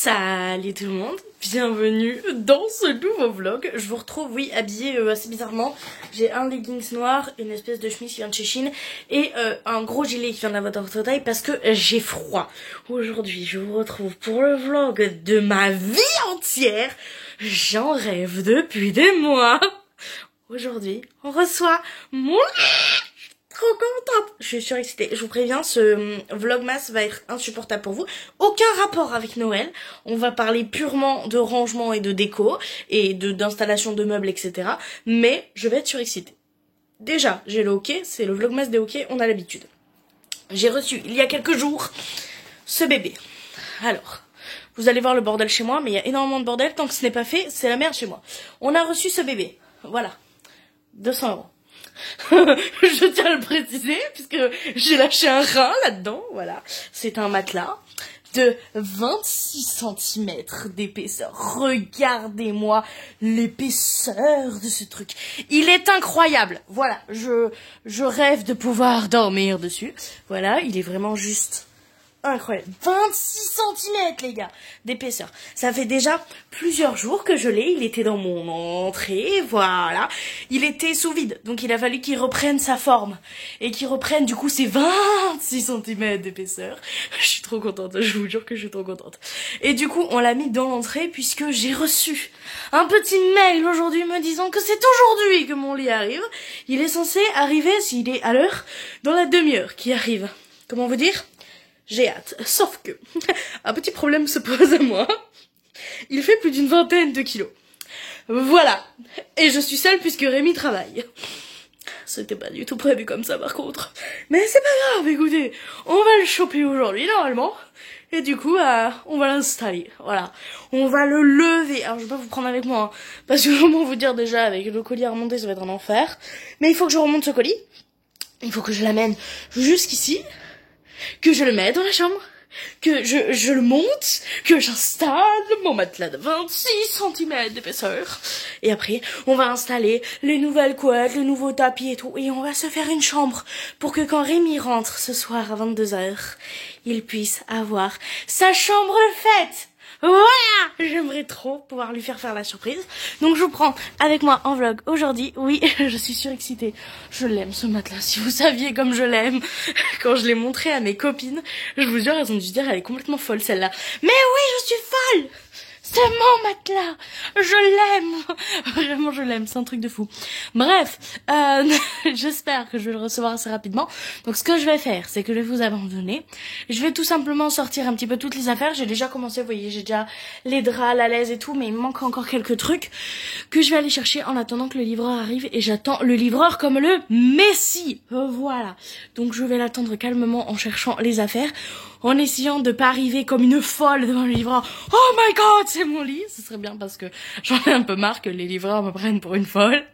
Salut tout le monde, bienvenue dans ce nouveau vlog. Je vous retrouve, oui, habillée assez bizarrement. J'ai un leggings noir, une espèce de chemise qui vient de chez Shein et un gros gilet qui vient de la votre taille parce que j'ai froid. Aujourd'hui, je vous retrouve pour le vlog de ma vie entière. J'en rêve depuis des mois. Aujourd'hui, on reçoit mon... Trop contente. Je suis surexcitée. Je vous préviens, ce vlogmas va être insupportable pour vous. Aucun rapport avec Noël. On va parler purement de rangement et de déco et d'installation de meubles, etc. Mais je vais être surexcitée. Déjà, j'ai le hockey. C'est le vlogmas des hockey. On a l'habitude. J'ai reçu, il y a quelques jours, ce bébé. Alors, vous allez voir le bordel chez moi, mais il y a énormément de bordel. Tant que ce n'est pas fait, c'est la merde chez moi. On a reçu ce bébé. Voilà. 200 €. Je tiens à le préciser puisque j'ai lâché un rein là-dedans, voilà. C'est un matelas de 26 cm d'épaisseur. Regardez-moi l'épaisseur de ce truc. Il est incroyable. Voilà, je rêve de pouvoir dormir dessus. Voilà, il est vraiment juste incroyable. 26 cm les gars d'épaisseur. Ça fait déjà plusieurs jours que je l'ai. Il était dans mon entrée, voilà. Il était sous vide, donc il a fallu qu'il reprenne sa forme. Et qu'il reprenne du coup ses 26 cm d'épaisseur. Je suis trop contente, je vous jure que je suis trop contente. Et du coup on l'a mis dans l'entrée puisque j'ai reçu un petit mail aujourd'hui me disant que c'est aujourd'hui que mon lit arrive. Il est censé arriver, s'il est à l'heure, dans la demi-heure qui arrive. Comment vous dire ? J'ai hâte, sauf que un petit problème se pose à moi. Il fait plus d'une vingtaine de kilos. Voilà. Et je suis seule puisque Rémi travaille. C'était pas du tout prévu comme ça par contre. Mais c'est pas grave, écoutez. On va le choper aujourd'hui normalement. Et du coup, on va l'installer. Voilà. On va le lever. Alors je vais pas vous prendre avec moi. Hein, parce que comment vous dire déjà, avec le colis à remonter, ça va être un enfer. Mais il faut que je remonte ce colis. Il faut que je l'amène jusqu'ici. Que je le mette dans la chambre, que je le monte, que j'installe mon matelas de 26 cm d'épaisseur. Et après, on va installer les nouvelles couettes, le nouveau tapis et tout. Et on va se faire une chambre pour que quand Rémi rentre ce soir à 22 h, il puisse avoir sa chambre faite. Voilà, j'aimerais trop pouvoir lui faire la surprise. Donc je vous prends avec moi en vlog aujourd'hui. Oui, je suis surexcitée. Je l'aime ce matelas. Si vous saviez comme je l'aime. Quand je l'ai montré à mes copines, je vous jure, elles ont dû se dire elle est complètement folle celle-là. Mais oui, je suis folle. C'est mon matelas. Je l'aime. Vraiment, je l'aime. C'est un truc de fou. Bref, j'espère que je vais le recevoir assez rapidement. Donc, ce que je vais faire, c'est que je vais vous abandonner. Je vais tout simplement sortir un petit peu toutes les affaires. J'ai déjà commencé, vous voyez, j'ai déjà les draps, la laise et tout. Mais il me manque encore quelques trucs que je vais aller chercher en attendant que le livreur arrive. Et j'attends le livreur comme le messie. Voilà. Donc, je vais l'attendre calmement en cherchant les affaires. En essayant de pas arriver comme une folle devant le livreur. Oh my god, c'est mon lit. Ce serait bien parce que j'en ai un peu marre que les livreurs me prennent pour une folle.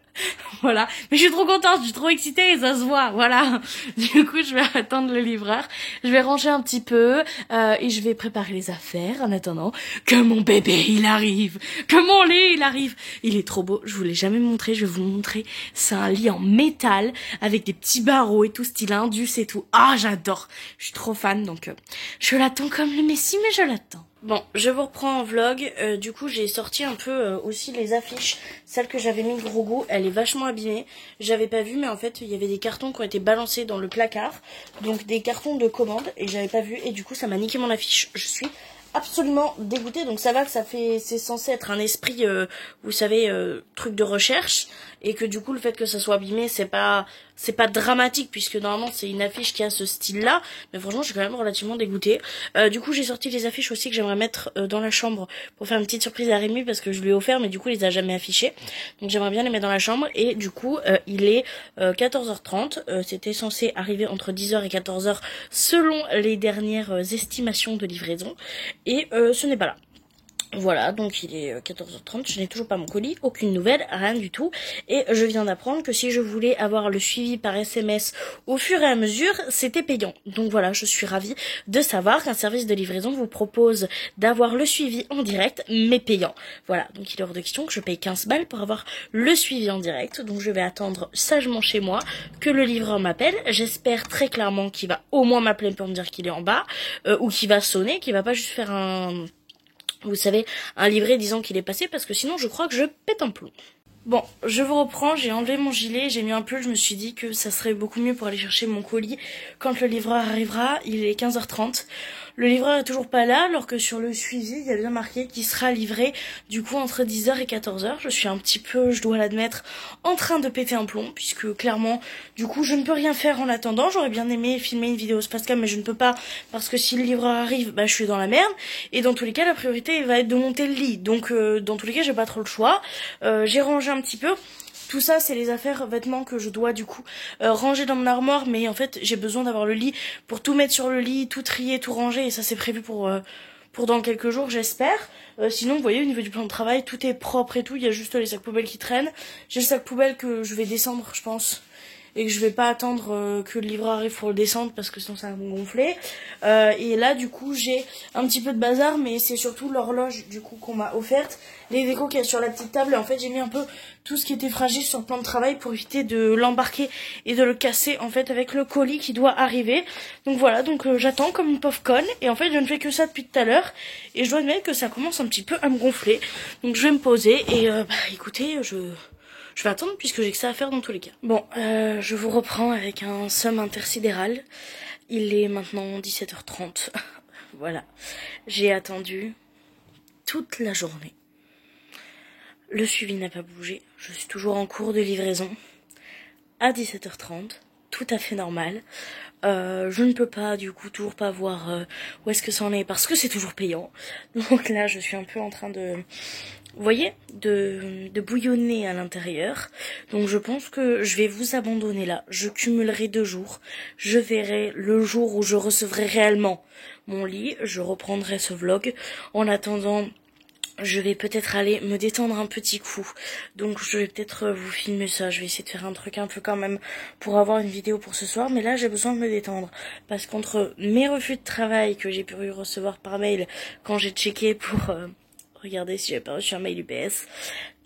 Voilà. Mais je suis trop contente, je suis trop excitée et ça se voit. Voilà. Du coup, je vais attendre le livreur. Je vais ranger un petit peu et je vais préparer les affaires en attendant que mon bébé, il arrive. Que mon lit, il arrive. Il est trop beau. Je vous l'ai jamais montré. Je vais vous montrer. C'est un lit en métal avec des petits barreaux et tout, style indus et tout. Ah, j'adore. Je suis trop fan. Donc, je l'attends comme le messie, mais je l'attends. Bon, je vous reprends en vlog. Du coup, j'ai sorti un peu aussi les affiches. Celle que j'avais mis gros goût, elle est vachement abîmée. J'avais pas vu, mais en fait, il y avait des cartons qui ont été balancés dans le placard. Donc, des cartons de commande, et j'avais pas vu. Et du coup, ça m'a niqué mon affiche. Je suis absolument dégoûtée. Donc, ça va que c'est censé être un esprit, vous savez, truc de recherche. Et que du coup, le fait que ça soit abîmé, c'est pas dramatique, puisque normalement, c'est une affiche qui a ce style-là. Mais franchement, je suis quand même relativement dégoûtée. Du coup, j'ai sorti les affiches aussi que j'aimerais mettre dans la chambre pour faire une petite surprise à Rémi, parce que je lui ai offert, mais du coup, il les a jamais affichés. Donc, j'aimerais bien les mettre dans la chambre. Et du coup, il est 14 h 30. C'était censé arriver entre 10 h et 14 h selon les dernières estimations de livraison. Et ce n'est pas là. Voilà, donc il est 14 h 30, je n'ai toujours pas mon colis, aucune nouvelle, rien du tout. Et je viens d'apprendre que si je voulais avoir le suivi par SMS au fur et à mesure, c'était payant. Donc voilà, je suis ravie de savoir qu'un service de livraison vous propose d'avoir le suivi en direct, mais payant. Voilà, donc il est hors de question que je paye 15 balles pour avoir le suivi en direct. Donc je vais attendre sagement chez moi que le livreur m'appelle. J'espère très clairement qu'il va au moins m'appeler pour me dire qu'il est en bas, ou qu'il va sonner, qu'il va pas juste faire vous savez, un livret disant qu'il est passé, parce que sinon je crois que je pète un plomb. Bon, je vous reprends, j'ai enlevé mon gilet, j'ai mis un pull, je me suis dit que ça serait beaucoup mieux pour aller chercher mon colis quand le livreur arrivera. Il est 15h30. Le livreur est toujours pas là, alors que sur le suivi, il y a bien marqué qu'il sera livré du coup entre 10h et 14h. Je suis un petit peu, je dois l'admettre, en train de péter un plomb, puisque clairement, du coup, je ne peux rien faire en attendant. J'aurais bien aimé filmer une vidéo Spacecam, mais je ne peux pas, parce que si le livreur arrive, bah je suis dans la merde. Et dans tous les cas, la priorité va être de monter le lit. Donc dans tous les cas, j'ai pas trop le choix. J'ai rangé un petit peu. Tout ça, c'est les affaires vêtements que je dois du coup ranger dans mon armoire. Mais en fait, j'ai besoin d'avoir le lit pour tout mettre sur le lit, tout trier, tout ranger. Et ça, c'est prévu pour dans quelques jours, j'espère. Sinon, vous voyez, au niveau du plan de travail, tout est propre et tout. Il y a juste les sacs poubelles qui traînent. J'ai le sac poubelle que je vais descendre, je pense. Et que je vais pas attendre que le livreur arrive pour le descendre parce que sinon ça va me gonfler. Et là du coup j'ai un petit peu de bazar, mais c'est surtout l'horloge du coup qu'on m'a offerte, les décos qu'il y a sur la petite table. Et en fait j'ai mis un peu tout ce qui était fragile sur le plan de travail pour éviter de l'embarquer et de le casser en fait avec le colis qui doit arriver. Donc voilà, donc j'attends comme une pauvre conne. Et en fait je ne fais que ça depuis tout à l'heure. Et je dois admettre que ça commence un petit peu à me gonfler. Donc je vais me poser et écoutez, je vais attendre puisque j'ai que ça à faire dans tous les cas. Bon, je vous reprends avec un somme intersidéral. Il est maintenant 17h30. Voilà. J'ai attendu toute la journée. Le suivi n'a pas bougé. Je suis toujours en cours de livraison. À 17h30. Tout à fait normal. Je ne peux pas, du coup, toujours pas voir où est-ce que ça en est parce que c'est toujours payant. Donc là, je suis un peu en train de... Vous voyez, de bouillonner à l'intérieur. Donc je pense que je vais vous abandonner là. Je cumulerai 2 jours. Je verrai le jour où je recevrai réellement mon lit. Je reprendrai ce vlog. En attendant, je vais peut-être aller me détendre un petit coup. Donc je vais peut-être vous filmer ça. Je vais essayer de faire un truc un peu quand même pour avoir une vidéo pour ce soir. Mais là j'ai besoin de me détendre. Parce qu'entre mes refus de travail que j'ai pu recevoir par mail quand j'ai checké pour... Regardez si j'ai pas reçu un mail UPS.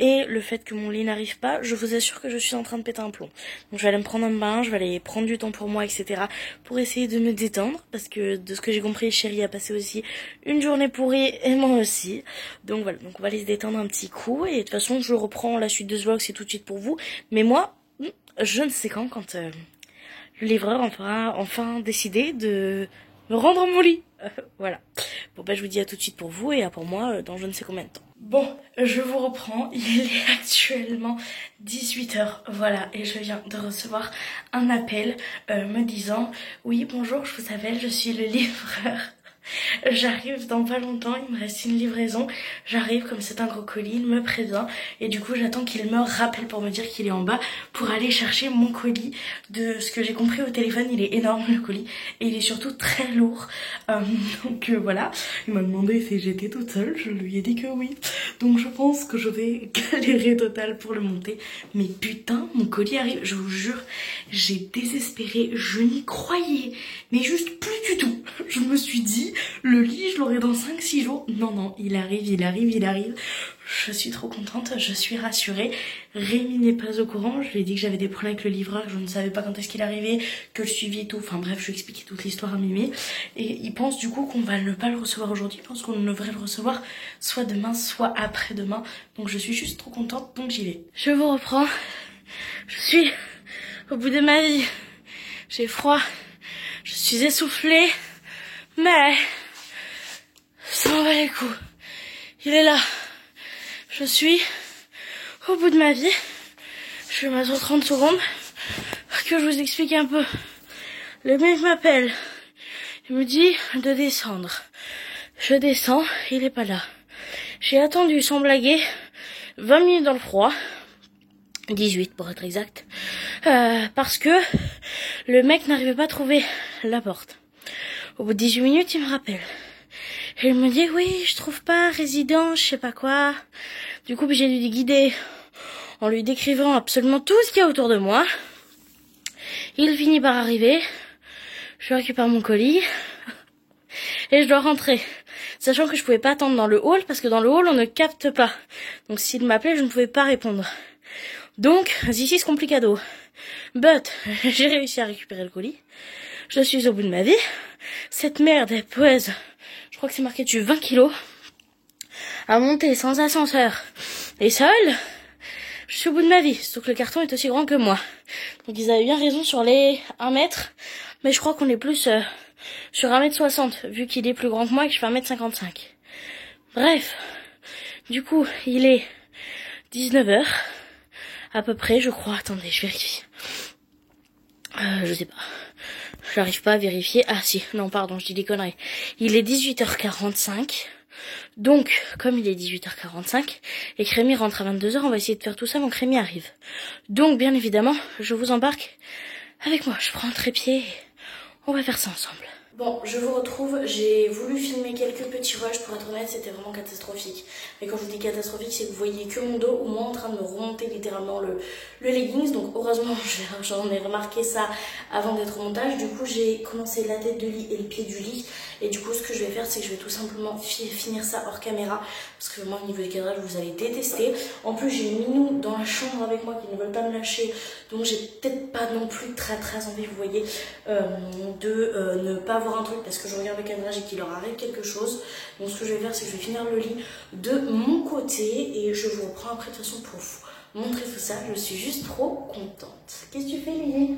Et le fait que mon lit n'arrive pas, je vous assure que je suis en train de péter un plomb. Donc je vais aller me prendre un bain, je vais aller prendre du temps pour moi, etc. Pour essayer de me détendre. Parce que de ce que j'ai compris, Chérie a passé aussi une journée pourrie et moi aussi. Donc voilà, donc on va aller se détendre un petit coup. Et de toute façon, je reprends la suite de ce vlog, c'est tout de suite pour vous. Mais moi, je ne sais quand le livreur enfin décidé de me rendre mon lit. Voilà. Bon bah je vous dis à tout de suite pour vous et à pour moi dans je ne sais combien de temps. Bon, je vous reprends. Il est actuellement 18h. Voilà, et je viens de recevoir un appel me disant « Oui, bonjour, je vous appelle, je suis le livreur. » J'arrive dans pas longtemps, il me reste une livraison. J'arrive, comme c'est un gros colis, il me prévient. Et du coup, j'attends qu'il me rappelle pour me dire qu'il est en bas pour aller chercher mon colis. De ce que j'ai compris au téléphone, il est énorme le colis. Et il est surtout très lourd. Donc voilà. Il m'a demandé si j'étais toute seule. Je lui ai dit que oui. Donc je pense que je vais galérer total pour le monter. Mais putain, mon colis arrive. Je vous jure, j'ai désespéré. Je n'y croyais. Mais juste plus du tout. Je me suis dit... Le lit, je l'aurai dans 5-6 jours. Non, non, il arrive. Je suis trop contente, je suis rassurée. Rémi n'est pas au courant. Je lui ai dit que j'avais des problèmes avec le livreur, que je ne savais pas quand est-ce qu'il arrivait, que le suivi et tout. Enfin bref, je lui ai expliqué toute l'histoire à Mimi. Et il pense du coup qu'on va ne pas le recevoir aujourd'hui. Il pense qu'on devrait le recevoir soit demain, soit après-demain. Donc je suis juste trop contente, donc j'y vais. Je vous reprends. Je suis au bout de ma vie. J'ai froid. Je suis essoufflée. Mais ça m'en va les coups. Il est là. Je suis au bout de ma vie. Je vais mettre 30 secondes que je vous explique un peu. Le mec m'appelle. Il me dit de descendre. Je descends, il est pas là. J'ai attendu sans blaguer 20 minutes dans le froid. 18 pour être exact. Parce que le mec n'arrivait pas à trouver la porte. Au bout de 18 minutes, il me rappelle. Et il me dit, oui, je trouve pas résident, je sais pas quoi. Du coup, j'ai dû guider en lui décrivant absolument tout ce qu'il y a autour de moi. Il finit par arriver. Je récupère mon colis. Et je dois rentrer. Sachant que je pouvais pas attendre dans le hall, parce que dans le hall, on ne capte pas. Donc s'il m'appelait, je ne pouvais pas répondre. Donc, ici, c'est complicado. But, j'ai réussi à récupérer le colis. Je suis au bout de ma vie. Cette merde, elle pèse, je crois que c'est marqué dessus 20 kilos. à monter sans ascenseur et seule, je suis au bout de ma vie. Sauf que le carton est aussi grand que moi. Donc ils avaient bien raison sur les 1 mètre. Mais je crois qu'on est plus sur 1m60 vu qu'il est plus grand que moi et que je fais 1m55. Bref, du coup il est 19h à peu près je crois. Attendez, je vérifie. Je sais pas. J'arrive pas à vérifier. Ah si, non pardon, je dis des conneries. Il est 18h45. Donc, comme il est 18h45 et que Rémi rentre à 22h, on va essayer de faire tout ça avant que Rémi arrive. Donc, bien évidemment, je vous embarque avec moi. Je prends le trépied et on va faire ça ensemble. Bon, je vous retrouve. J'ai voulu filmer quelques petits rushs. Pour être honnête, c'était vraiment catastrophique. Mais quand je vous dis catastrophique, c'est que vous voyez que mon dos ou moi en train de me remonter littéralement le leggings. Donc heureusement, j'en ai remarqué ça avant d'être au montage. Du coup, j'ai commencé la tête de lit et le pied du lit. Et du coup, ce que je vais faire, c'est que je vais tout simplement finir ça hors caméra. Parce que moi, au niveau du cadrage, vous allez détester. En plus, j'ai une minou dans la chambre avec moi qui ne veulent pas me lâcher. Donc j'ai peut-être pas non plus très envie, vous voyez, de ne pas avoir un truc parce que je regarde le cadrage et qu'il leur arrive quelque chose. Donc ce que je vais faire, c'est que je vais finir le lit de mon côté et je vous reprends après de toute façon pour vous montrer tout ça. Je suis juste trop contente. Qu'est-ce que tu fais, Lily?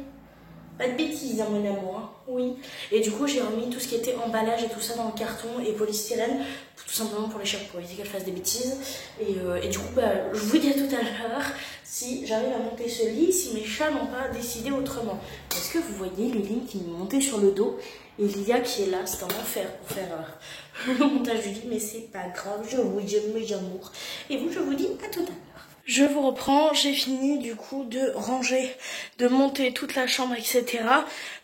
Pas de bêtises, hein, mon amour, hein. Oui. Et du coup, j'ai remis tout ce qui était emballage et tout ça dans le carton et polystyrène, tout simplement pour les chèvres, pour éviter qu'elles fassent des bêtises. Et du coup, je vous dis à tout à l'heure si j'arrive à monter ce lit, si mes chats n'ont pas décidé autrement. Est-ce que vous voyez les lignes qui me montaient sur le dos et Lia qui est là? C'est un enfer pour faire le montage du lit, mais c'est pas grave, je vous aime mes amours. Et vous, je vous dis à tout à l'heure. Je vous reprends, j'ai fini du coup de ranger, de monter toute la chambre, etc.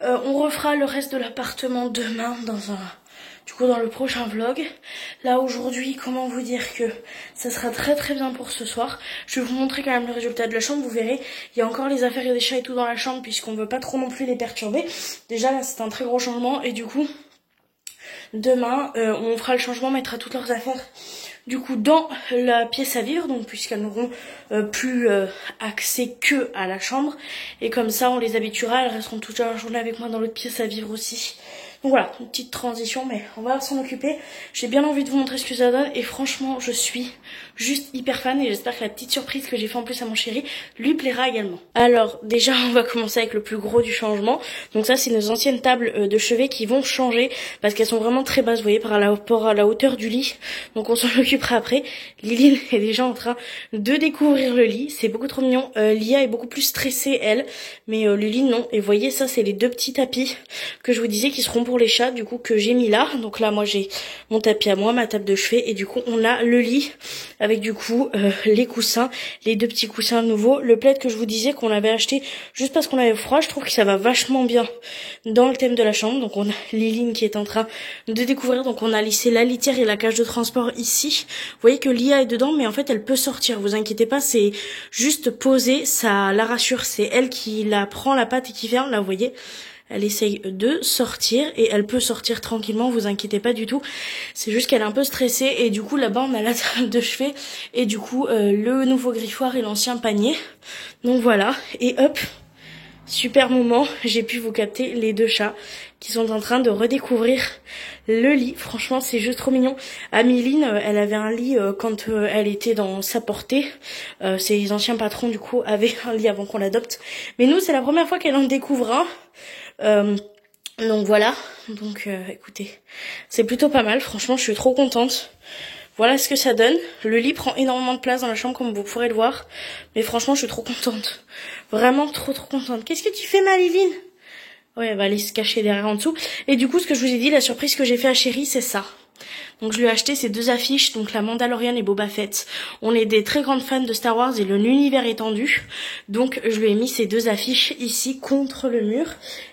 On refera le reste de l'appartement demain dans le prochain vlog. Là aujourd'hui, comment vous dire que ça sera très bien pour ce soir. Je vais vous montrer quand même le résultat de la chambre, vous verrez. Il y a encore les affaires et des chats et tout dans la chambre puisqu'on veut pas trop non plus les perturber. Déjà là c'est un très gros changement et du coup demain on fera le changement, on mettra toutes leurs affaires du coup dans la pièce à vivre, donc puisqu'elles n'auront plus accès que à la chambre, et comme ça on les habituera, elles resteront toute la journée avec moi dans l'autre pièce à vivre aussi. Donc voilà, une petite transition, mais on va s'en occuper. J'ai bien envie de vous montrer ce que ça donne et franchement je suis juste hyper fan et j'espère que la petite surprise que j'ai fait en plus à mon chéri lui plaira également. Alors déjà on va commencer avec le plus gros du changement. Donc ça c'est nos anciennes tables de chevet qui vont changer parce qu'elles sont vraiment très basses, vous voyez, par rapport à la hauteur du lit. Donc on s'en occupera après. Liline est déjà en train de découvrir le lit, c'est beaucoup trop mignon. Lia est beaucoup plus stressée elle, mais Liline non. Et vous voyez, ça c'est les deux petits tapis que je vous disais qui seront pour les chats, du coup, que j'ai mis là. Donc là moi j'ai mon tapis à moi, ma table de chevet, et du coup on a le lit avec du coup les coussins, les deux petits coussins nouveaux, le plaid que je vous disais qu'on avait acheté juste parce qu'on avait froid. Je trouve que ça va vachement bien dans le thème de la chambre. Donc on a Liline qui est en train de découvrir, donc on a lissé la litière et la cage de transport ici. Vous voyez que Lia est dedans, mais en fait elle peut sortir, vous inquiétez pas, c'est juste posé, ça la rassure, c'est elle qui la prend la patte et qui ferme, là vous voyez. Elle essaye de sortir et elle peut sortir tranquillement, vous inquiétez pas du tout. C'est juste qu'elle est un peu stressée et du coup là-bas on a la table de chevet et du coup le nouveau griffoir et l'ancien panier. Donc voilà, et hop, super moment, j'ai pu vous capter les deux chats qui sont en train de redécouvrir le lit. Franchement c'est juste trop mignon. Améline, elle avait un lit quand elle était dans sa portée. Ses anciens patrons du coup avaient un lit avant qu'on l'adopte. Mais nous c'est la première fois qu'elle en découvre un. Donc voilà, donc écoutez, c'est plutôt pas mal, franchement je suis trop contente. Voilà ce que ça donne. Le lit prend énormément de place dans la chambre comme vous pourrez le voir, mais franchement je suis trop contente, vraiment trop contente. Qu'est-ce que tu fais ma Liline? Ouais, elle va aller se cacher derrière en dessous. Et du coup ce que je vous ai dit, la surprise que j'ai fait à Chéri, c'est ça. Donc je lui ai acheté ces deux affiches, donc la Mandalorian et Boba Fett. On est des très grandes fans de Star Wars et de l'univers étendu. Donc je lui ai mis ces deux affiches ici contre le mur.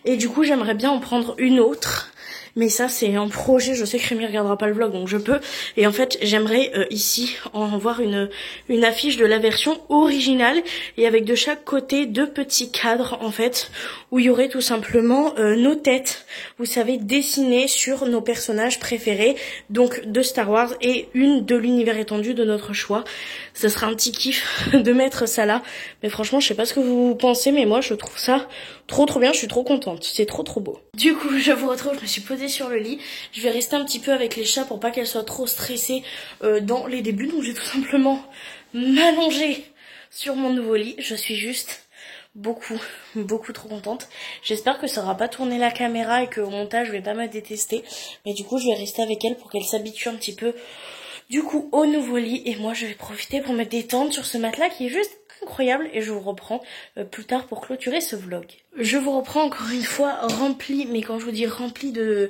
Et du coup j'aimerais bien en prendre une autre. Mais ça c'est un projet, je sais que Rémi regardera pas le vlog donc je peux. Et en fait j'aimerais ici en voir une affiche de la version originale. Et avec de chaque côté deux petits cadres en fait. Où il y aurait tout simplement nos têtes, vous savez, dessinées sur nos personnages préférés. Donc de Star Wars et une de l'univers étendu de notre choix. Ça sera un petit kiff de mettre ça là. Mais franchement je sais pas ce que vous pensez, mais moi je trouve ça trop bien, je suis trop contente. C'est trop beau. Du coup je vous retrouve, je me suis posée poser sur le lit. Je vais rester un petit peu avec les chats pour pas qu'elles soient trop stressées dans les débuts. Donc je vais tout simplement m'allonger sur mon nouveau lit. Je suis juste beaucoup trop contente. J'espère que ça aura pas tourné la caméra et qu'au montage je vais pas me détester. Mais du coup je vais rester avec elle pour qu'elle s'habitue un petit peu du coup au nouveau lit. Et moi je vais profiter pour me détendre sur ce matelas qui est juste incroyable. Et je vous reprends plus tard pour clôturer ce vlog. Je vous reprends encore une fois rempli, mais quand je vous dis rempli de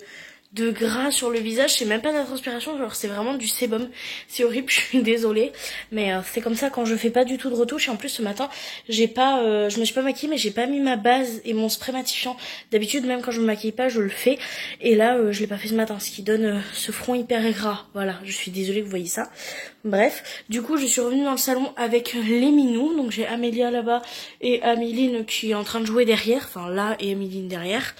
gras sur le visage, c'est même pas de la transpiration, genre c'est vraiment du sébum. C'est horrible, je suis désolée, mais c'est comme ça quand je fais pas du tout de retouche. Et en plus ce matin j'ai pas je me suis pas maquillée, mais j'ai pas mis ma base et mon spray matifiant. D'habitude même quand je me maquille pas je le fais, et là je l'ai pas fait ce matin, ce qui donne ce front hyper gras. Voilà, je suis désolée que vous voyez ça. Bref, du coup je suis revenue dans le salon avec les minous. Donc j'ai Amélia là-bas et Améline qui est en train de jouer derrière, enfin là et Améline derrière.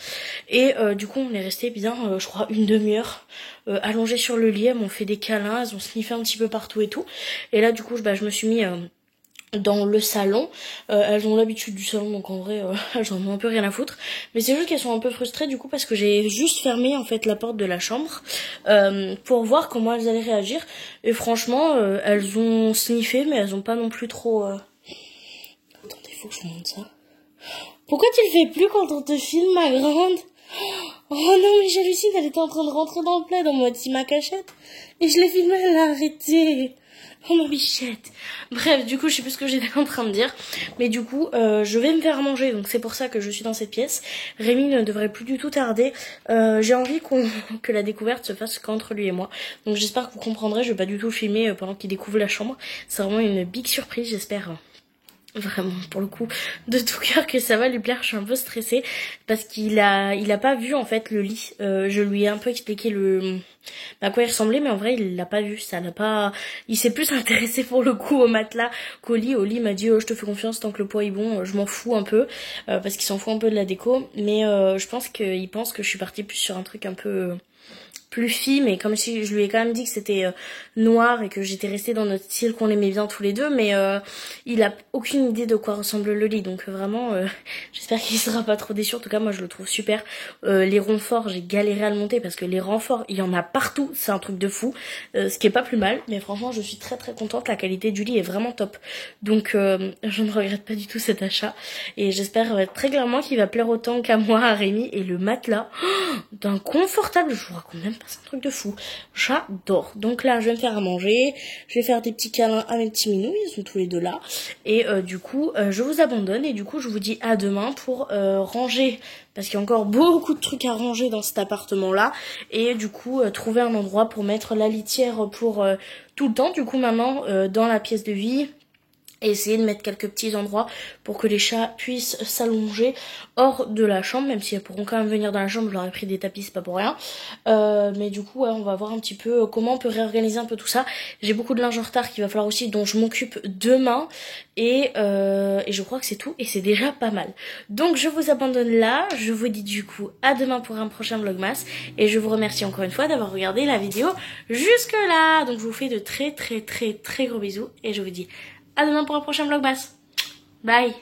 Et du coup on est resté bien je crois une demi-heure allongées sur le lit. Elles m'ont fait des câlins, elles ont sniffé un petit peu partout et tout. Et là du coup je me suis mis dans le salon. Elles ont l'habitude du salon, donc en vrai elles en ont un peu rien à foutre, mais c'est juste qu'elles sont un peu frustrées du coup parce que j'ai juste fermé en fait la porte de la chambre pour voir comment elles allaient réagir. Et franchement elles ont sniffé, mais elles ont pas non plus trop Attendez, faut que je vous montre ça. Pourquoi tu le fais plus quand on te filme, ma grande? Oh non, mais j'hallucine, elle était en train de rentrer dans le plaid en mode si ma cachette. Et je l'ai filmée, elle a arrêté. Oh ma bichette. Bref, du coup, je sais plus ce que j'étais en train de dire. Mais du coup, je vais me faire manger. Donc c'est pour ça que je suis dans cette pièce. Rémi ne devrait plus du tout tarder. J'ai envie que la découverte se fasse qu'entre lui et moi. Donc j'espère que vous comprendrez. Je vais pas du tout filmer pendant qu'il découvre la chambre. C'est vraiment une big surprise, j'espère. Vraiment pour le coup de tout cœur que ça va lui plaire. Je suis un peu stressée parce qu'il a pas vu en fait le lit. Je lui ai un peu expliqué à quoi il ressemblait, mais en vrai il l'a pas vu, ça l'a pas. Il s'est plus intéressé pour le coup au matelas qu'au lit. Au lit il m'a dit je te fais confiance tant que le poids est bon. Je m'en fous un peu parce qu'il s'en fout un peu de la déco, mais je pense qu'il pense que je suis partie plus sur un truc un peu plus fille, mais comme si je lui ai quand même dit que c'était noir et que j'étais restée dans notre style qu'on aimait bien tous les deux, mais il a aucune idée de quoi ressemble le lit, donc vraiment j'espère qu'il sera pas trop déçu. En tout cas moi je le trouve super. Les renforts, j'ai galéré à le monter parce que les renforts il y en a partout, c'est un truc de fou, ce qui est pas plus mal, mais franchement je suis très contente. La qualité du lit est vraiment top, donc je ne regrette pas du tout cet achat, et j'espère très clairement qu'il va plaire autant qu'à moi, à Rémi. Et le matelas d'un confortable, je vous raconte même pas, c'est un truc de fou, j'adore. Donc là je vais me faire à manger, je vais faire des petits câlins à mes petits minous, ils sont tous les deux là, et du coup je vous abandonne, et du coup je vous dis à demain pour ranger, parce qu'il y a encore beaucoup de trucs à ranger dans cet appartement là, et du coup trouver un endroit pour mettre la litière pour tout le temps, du coup maintenant dans la pièce de vie, et essayer de mettre quelques petits endroits pour que les chats puissent s'allonger hors de la chambre, même si elles pourront quand même venir dans la chambre. Je leur ai pris des tapis, c'est pas pour rien. Mais du coup, ouais, on va voir un petit peu comment on peut réorganiser un peu tout ça. J'ai beaucoup de linge en retard qu'il va falloir aussi, dont je m'occupe demain. Et je crois que c'est tout, et c'est déjà pas mal. Donc je vous abandonne là, je vous dis du coup à demain pour un prochain vlogmas. Et je vous remercie encore une fois d'avoir regardé la vidéo jusque là. Donc je vous fais de très gros bisous, et je vous dis à demain pour un prochain vlogmas. Bye.